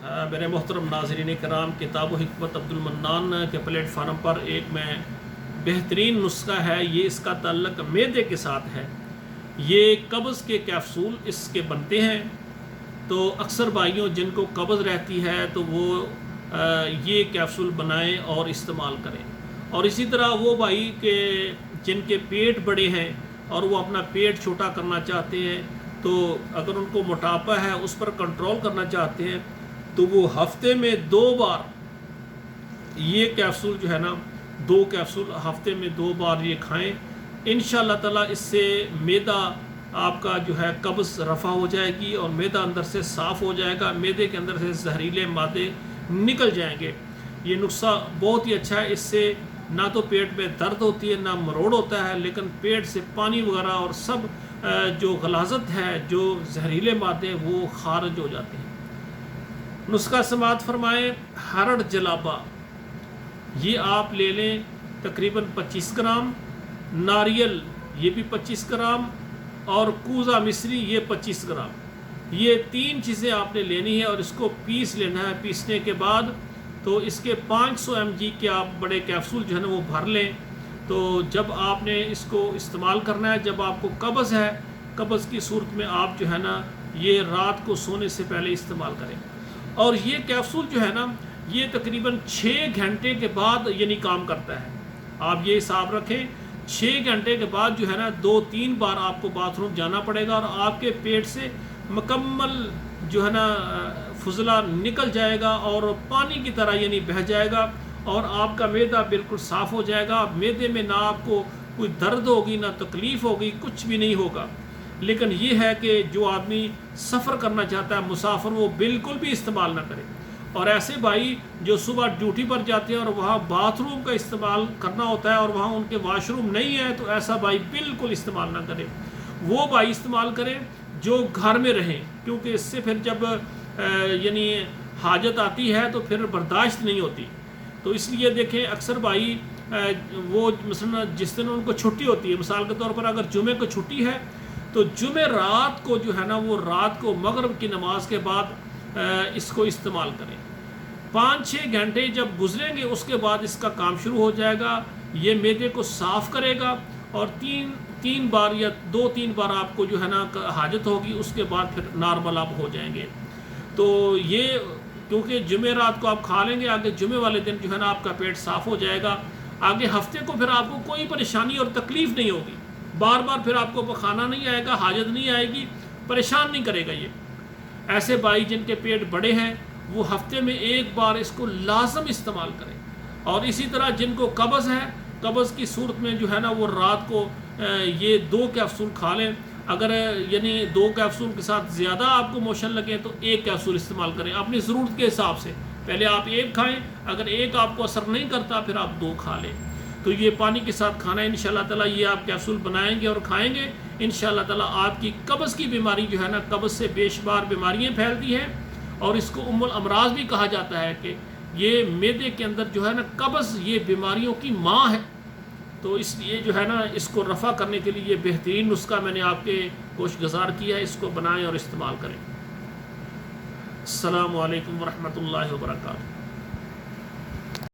میرے محترم ناظرین کرام، کتاب و حکمت عبدالمنان کے پلیٹ فارم پر ایک میں بہترین نسخہ ہے، یہ اس کا تعلق معدے کے ساتھ ہے۔ یہ قبض کے کیپسول اس کے بنتے ہیں، تو اکثر بھائیوں جن کو قبض رہتی ہے تو وہ یہ کیپسول بنائیں اور استعمال کریں۔ اور اسی طرح وہ بھائی کہ جن کے پیٹ بڑے ہیں اور وہ اپنا پیٹ چھوٹا کرنا چاہتے ہیں، تو اگر ان کو موٹاپا ہے اس پر کنٹرول کرنا چاہتے ہیں تو وہ ہفتے میں 2 بار یہ کیپسول جو ہے نا 2 کیپسول ہفتے میں 2 بار یہ کھائیں۔ انشاءاللہ تعالی اس سے معدہ آپ کا جو ہے قبض رفع ہو جائے گی اور معدہ اندر سے صاف ہو جائے گا، معدے کے اندر سے زہریلے مادے نکل جائیں گے۔ یہ نسخہ بہت ہی اچھا ہے، اس سے نہ تو پیٹ میں درد ہوتی ہے نہ مروڑ ہوتا ہے، لیکن پیٹ سے پانی وغیرہ اور سب جو غلاظت ہے، جو زہریلے مادے وہ خارج ہو جاتے ہیں۔ نسخہ سماعت فرمائیں۔ ہرڑ جلابہ یہ آپ لے لیں تقریباً 25 گرام، ناریل یہ بھی 25 گرام، اور کوزہ مصری یہ 25 گرام۔ یہ 3 چیزیں آپ نے لینی ہے اور اس کو پیس لینا ہے۔ پیسنے کے بعد تو اس کے 500 mg کے آپ بڑے کیپسول جو ہے نا وہ بھر لیں۔ تو جب آپ نے اس کو استعمال کرنا ہے، جب آپ کو قبض ہے، قبض کی صورت میں آپ جو ہے نا یہ رات کو سونے سے پہلے استعمال کریں۔ اور یہ کیپسول جو ہے نا یہ تقریباً 6 گھنٹے کے بعد یعنی کام کرتا ہے۔ آپ یہ حساب رکھیں، 6 گھنٹے کے بعد جو ہے نا 2-3 بار آپ کو باتھ روم جانا پڑے گا اور آپ کے پیٹ سے مکمل جو ہے نا فضلہ نکل جائے گا اور پانی کی طرح یعنی بہہ جائے گا، اور آپ کا معدہ بالکل صاف ہو جائے گا۔ معدے میں نہ آپ کو کوئی درد ہوگی نہ تکلیف ہوگی، کچھ بھی نہیں ہوگا۔ لیکن یہ ہے کہ جو آدمی سفر کرنا چاہتا ہے مسافر، وہ بالکل بھی استعمال نہ کرے۔ اور ایسے بھائی جو صبح ڈیوٹی پر جاتے ہیں اور وہاں باتھ روم کا استعمال کرنا ہوتا ہے اور وہاں ان کے واش روم نہیں ہے، تو ایسا بھائی بالکل استعمال نہ کرے۔ وہ بھائی استعمال کریں جو گھر میں رہیں، کیونکہ اس سے پھر جب یعنی حاجت آتی ہے تو پھر برداشت نہیں ہوتی۔ تو اس لیے دیکھیں اکثر بھائی وہ مثلا جس دن ان کو چھٹی ہوتی ہے، مثال کے طور پر اگر جمعے کو چھٹی ہے تو جمعے رات کو جو ہے نا وہ رات کو مغرب کی نماز کے بعد اس کو استعمال کریں۔ 5-6 گھنٹے جب گزریں گے اس کے بعد اس کا کام شروع ہو جائے گا۔ یہ معدے کو صاف کرے گا اور 3 بار یا 2-3 بار آپ کو جو ہے نا حاجت ہوگی، اس کے بعد پھر نارمل آپ ہو جائیں گے۔ تو یہ کیونکہ جمعہ رات کو آپ کھا لیں گے، آگے جمعے والے دن جو ہے نا آپ کا پیٹ صاف ہو جائے گا، آگے ہفتے کو پھر آپ کو کوئی پریشانی اور تکلیف نہیں ہوگی، بار بار پھر آپ کو پخانا نہیں آئے گا، حاجت نہیں آئے گی، پریشان نہیں کرے گا یہ۔ ایسے بھائی جن کے پیٹ بڑے ہیں وہ ہفتے میں 1 بار اس کو لازم استعمال کریں۔ اور اسی طرح جن کو قبض ہے، قبض کی صورت میں جو ہے نا وہ رات کو یہ 2 کیپسول کھا لیں۔ اگر یعنی 2 کیپسول کے ساتھ زیادہ آپ کو موشن لگے تو 1 کیپسول استعمال کریں اپنی ضرورت کے حساب سے۔ پہلے آپ 1 کھائیں، اگر 1 آپ کو اثر نہیں کرتا پھر آپ 2 کھا لیں۔ تو یہ پانی کے ساتھ کھانا ہے انشاءاللہ تعالیٰ، یہ آپ کیپسول بنائیں گے اور کھائیں گے انشاءاللہ تعالیٰ۔ آپ کی قبض کی بیماری جو ہے نا، قبض سے بے شمار بیماریاں پھیلتی ہیں اور اس کو ام الامراض بھی کہا جاتا ہے کہ یہ معدے کے اندر جو ہے نا قبض یہ بیماریوں کی ماں ہے۔ تو اس لیے جو ہے نا اس کو رفع کرنے کے لیے یہ بہترین نسخہ میں نے آپ کے گوش گزار کیا ہے، اس کو بنائیں اور استعمال کریں۔ السلام علیکم ورحمۃ اللہ وبرکاتہ۔